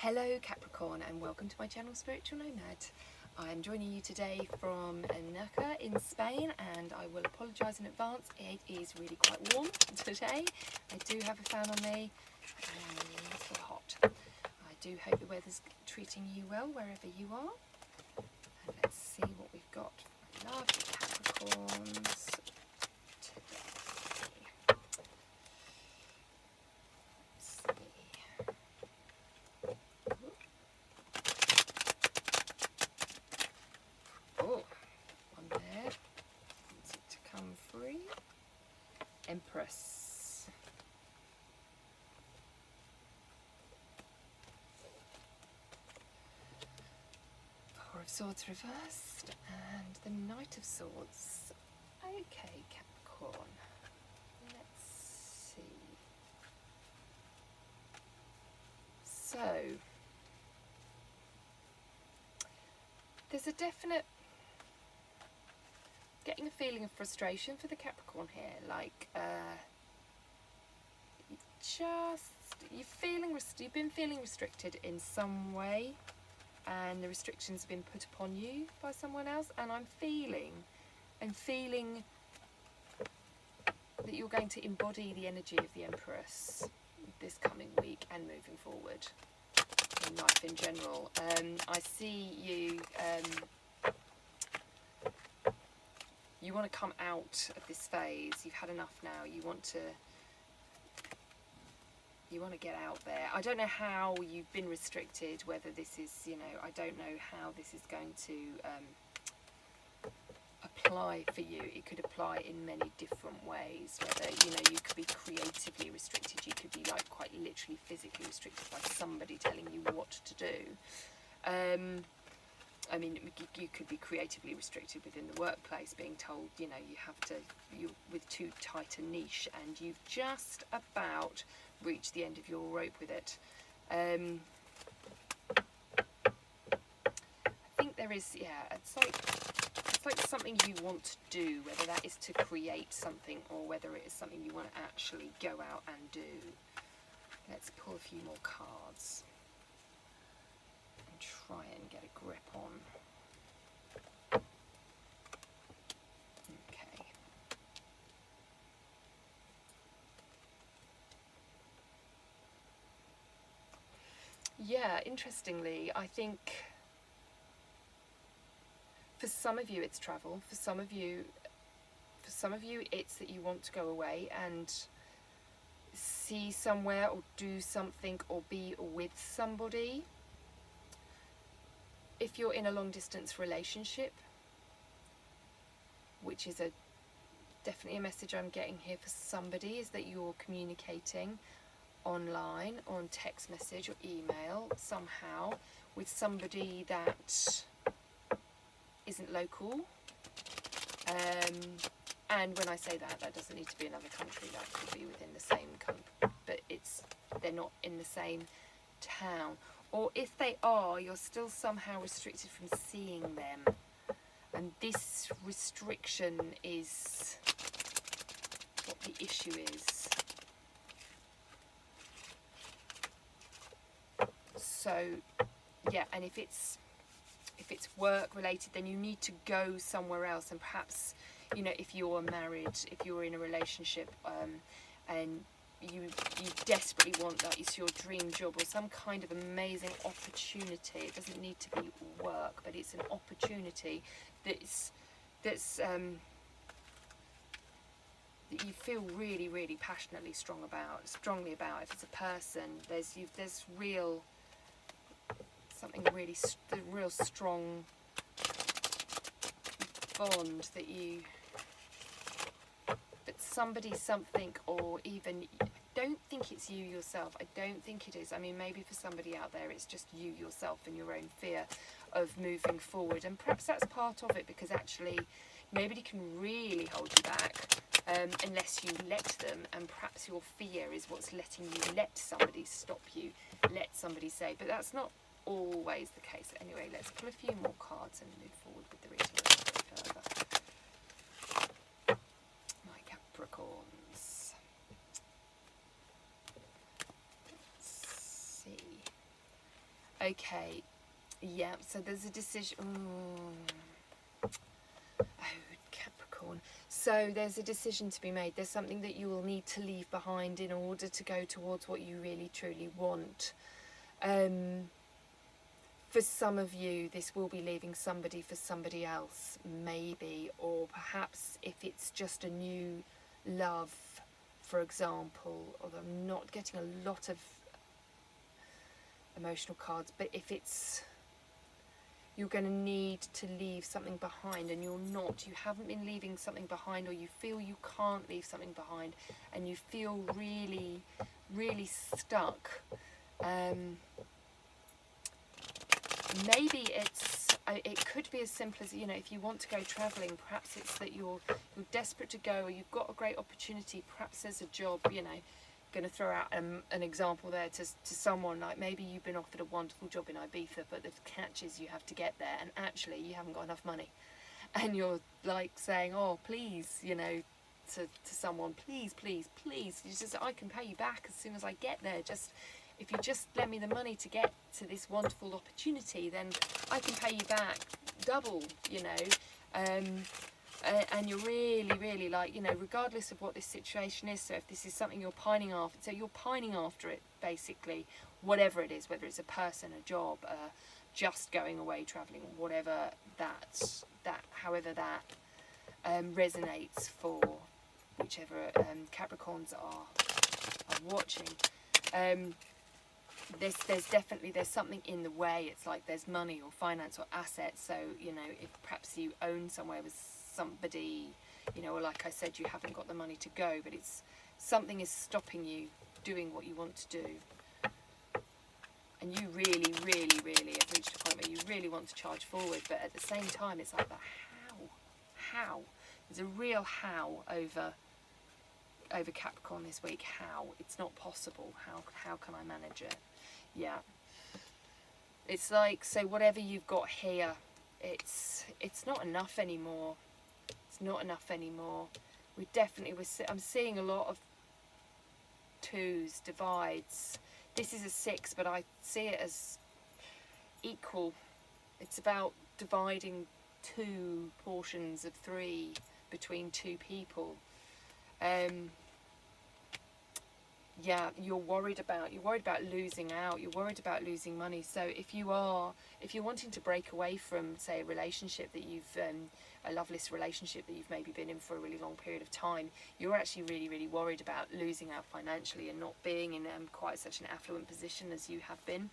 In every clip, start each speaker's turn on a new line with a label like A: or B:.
A: Hello Capricorn, and welcome to my channel Spiritual Nomad. I'm joining you today from Nerja in Spain, and I will apologise in advance. It is really quite warm today. I do have a fan on me and a little hot. I do hope the weather's treating you well wherever you are. And let's see what we've got for my lovely Capricorns today. Empress. Four of Swords reversed and the Knight of Swords. Okay, Capricorn. Let's see. So, there's a definite getting a feeling of frustration for the Capricorn here, like you've been feeling restricted in some way, and the restrictions have been put upon you by someone else, and I'm feeling that you're going to embody the energy of the Empress this coming week and moving forward in life in general. I see you you want to come out of this phase. You've had enough now. You want to get out there. I don't know how you've been restricted, whether this is, I don't know how this is going to apply for you. It could apply in many different ways, whether, you could be creatively restricted. You could be like quite literally physically restricted by somebody telling you what to do. I mean, you could be creatively restricted within the workplace, being told, you're with too tight a niche, and you've just about reached the end of your rope with it. I think there is, it's like something you want to do, whether that is to create something or whether it is something you want to actually go out and do. Let's pull a few more cards. Try and get a grip on. Okay. Yeah, interestingly, I think for some of you it's travel. For some of you it's that you want to go away and see somewhere or do something or be with somebody. If you're in a long distance relationship, which is definitely a message I'm getting here for somebody, is that you're communicating online, on text message or email somehow with somebody that isn't local. And when I say that doesn't need to be another country. That could be within the same country, but they're not in the same town. Or if they are, you're still somehow restricted from seeing them. And this restriction is what the issue is. So, yeah, and if it's work related, then you need to go somewhere else. And perhaps, if you're married, if you're in a relationship, and you desperately want that, it's your dream job or some kind of amazing opportunity. It doesn't need to be work, but it's an opportunity that's that you feel really, really passionately strongly about. If it's a person, there's something really real strong bond that somebody, something, or even, I don't think it's you yourself. I don't think it is. I mean, maybe for somebody out there it's just you yourself and your own fear of moving forward, and perhaps that's part of it, because actually nobody can really hold you back unless you let them, and perhaps your fear is what's letting you let somebody stop you, let somebody say, but that's not always the case. Anyway, let's pull a few more cards and move forward with the reading a little bit further. Capricorns. Let's see. Okay, yeah, so there's a decision. Oh, Capricorn. So there's a decision to be made. There's something that you will need to leave behind in order to go towards what you really truly want. For some of you, this will be leaving somebody for somebody else, maybe, or perhaps if it's just a new love, for example, although I'm not getting a lot of emotional cards, but if it's, you're going to need to leave something behind and you haven't been leaving something behind, or you feel you can't leave something behind and you feel really, really stuck. Maybe it could be as simple as, you know, if you want to go travelling, perhaps it's that you're desperate to go, or you've got a great opportunity, perhaps there's a job, you know, going to throw out an example there to someone, like maybe you've been offered a wonderful job in Ibiza, but the catch is you have to get there and actually you haven't got enough money, and you're like saying, oh please, you know, to someone, please, you just, I can pay you back as soon as I get there, just if you just lend me the money to get to this wonderful opportunity, then I can pay you back double, you know. And you're really, really like, you know, regardless of what this situation is, so if this is something you're pining after, so you're pining after it, basically, whatever it is, whether it's a person, a job, just going away travelling, whatever however that resonates for whichever Capricorns are watching. There's something in the way. It's like there's money or finance or assets, so, you know, if perhaps you own somewhere with somebody, you know, or like I said, you haven't got the money to go, but it's something is stopping you doing what you want to do, and you really, really, really have reached a point where you really want to charge forward, but at the same time it's like the how there's a real how over Capricorn this week. How it's not possible. How can I manage it? Yeah, it's like, so whatever you've got here, it's not enough anymore. It's not enough anymore. I'm seeing a lot of twos, divides. This is a 6, but I see it as equal. It's about dividing 2 portions of 3 between 2 people. Yeah, you're worried about losing out. You're worried about losing money. So if you're wanting to break away from, say, a relationship that you've a loveless relationship that you've maybe been in for a really long period of time, you're actually really, really worried about losing out financially and not being in quite such an affluent position as you have been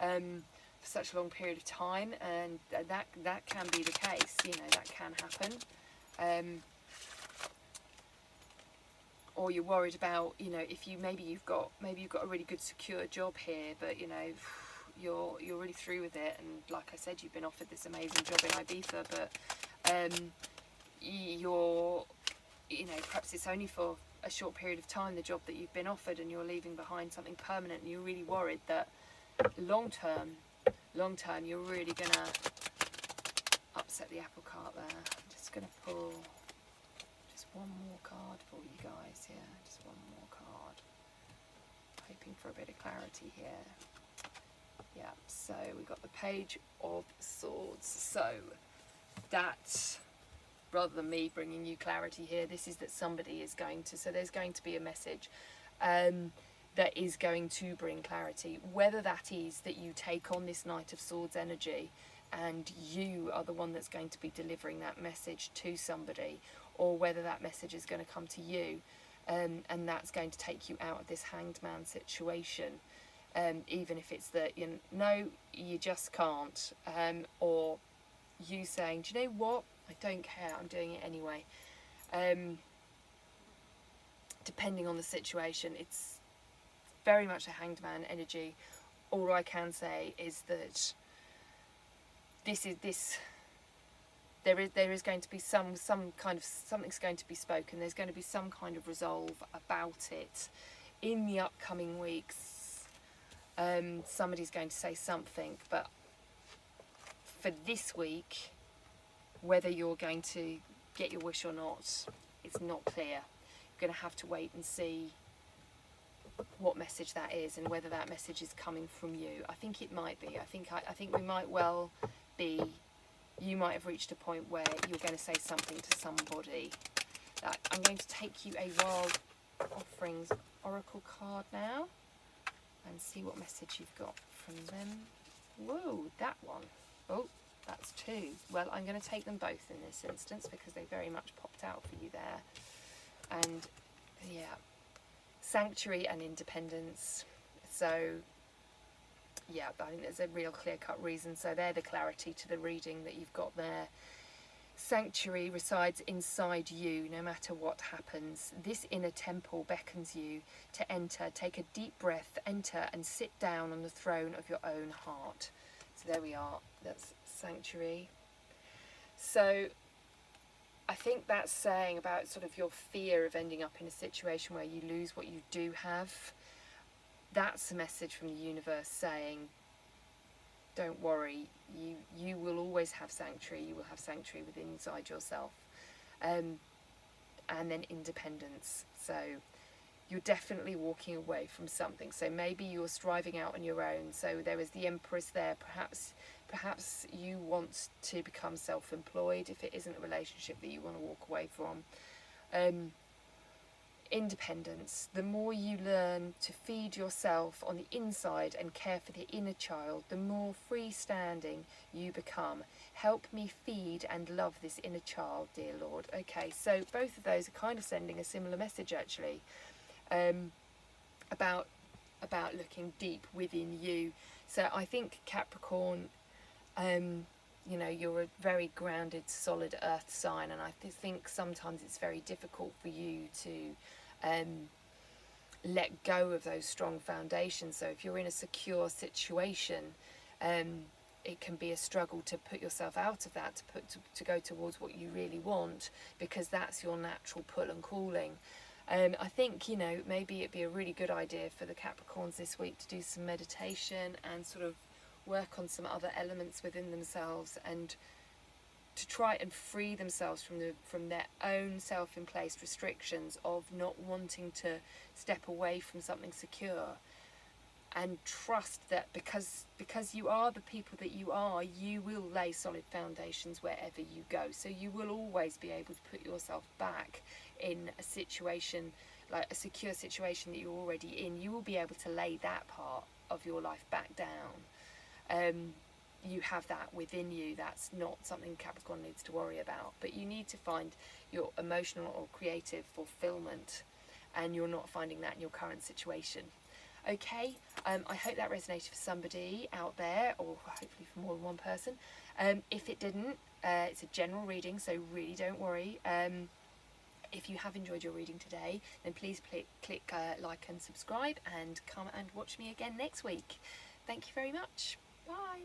A: for such a long period of time, and that can be the case. You know, that can happen. Or you're worried about, you know, if maybe you've got a really good secure job here, but, you know, you're really through with it, and like I said, you've been offered this amazing job in Ibiza, but you're, you know, perhaps it's only for a short period of time, the job that you've been offered, and you're leaving behind something permanent, and you're really worried that long term you're really gonna upset the apple cart there. I'm just gonna pull one more card for you guys here, just one more card, hoping for a bit of clarity here. Yeah, so we got the Page of Swords. So that, rather than me bringing you clarity here, this is that somebody is going to, so there's going to be a message that is going to bring clarity, whether that is that you take on this Knight of Swords energy and you are the one that's going to be delivering that message to somebody, or whether that message is going to come to you, and that's going to take you out of this Hanged Man situation, even if it's that, you know, no, you just can't, or you saying, do you know what, I don't care, I'm doing it anyway. Depending on the situation, it's very much a Hanged Man energy. All I can say is that there is going to be some kind of, something's going to be spoken, there's going to be some kind of resolve about it in the upcoming weeks. Somebody's going to say something, but for this week, whether you're going to get your wish or not, it's not clear. You're going to have to wait and see what message that is and whether that message is coming from you. I think it might be. I think we might well be, you might have reached a point where you're going to say something to somebody. I'm going to take you a Wild Offerings Oracle card now and see what message you've got from them. Whoa, that one. Oh, that's two. Well, I'm going to take them both in this instance because they very much popped out for you there. And yeah, sanctuary and independence. So yeah, I think there's a real clear-cut reason. So they're the clarity to the reading that you've got there. Sanctuary resides inside you, no matter what happens. This inner temple beckons you to enter. Take a deep breath, enter and sit down on the throne of your own heart. So there we are, that's sanctuary. So I think that's saying about sort of your fear of ending up in a situation where you lose what you do have. That's a message from the universe saying, don't worry, you will always have sanctuary. You will have sanctuary within inside yourself. And then independence. So you're definitely walking away from something. So maybe you're striving out on your own. So there is the Empress there. Perhaps you want to become self-employed if it isn't a relationship that you want to walk away from. Independence. The more you learn to feed yourself on the inside and care for the inner child, the more freestanding you become. Help me feed and love this inner child, dear Lord. Okay, so both of those are kind of sending a similar message actually, about looking deep within you. So I think Capricorn, you know, you're a very grounded, solid earth sign, and I think sometimes it's very difficult for you to let go of those strong foundations. So if you're in a secure situation, it can be a struggle to put yourself out of that, to go towards what you really want, because that's your natural pull and calling. I think, you know, maybe it'd be a really good idea for the Capricorns this week to do some meditation and sort of work on some other elements within themselves, and to try and free themselves from their own self-imposed restrictions of not wanting to step away from something secure, and trust that because you are the people that you are, you will lay solid foundations wherever you go. So you will always be able to put yourself back in a situation, like a secure situation that you're already in. You will be able to lay that part of your life back down. You have that within you. That's not something Capricorn needs to worry about, but you need to find your emotional or creative fulfillment, and you're not finding that in your current situation. Okay, I hope that resonated for somebody out there, or hopefully for more than one person. If it didn't, it's a general reading, so really don't worry. If you have enjoyed your reading today, then please click like and subscribe, and come and watch me again next week. Thank you very much. Bye.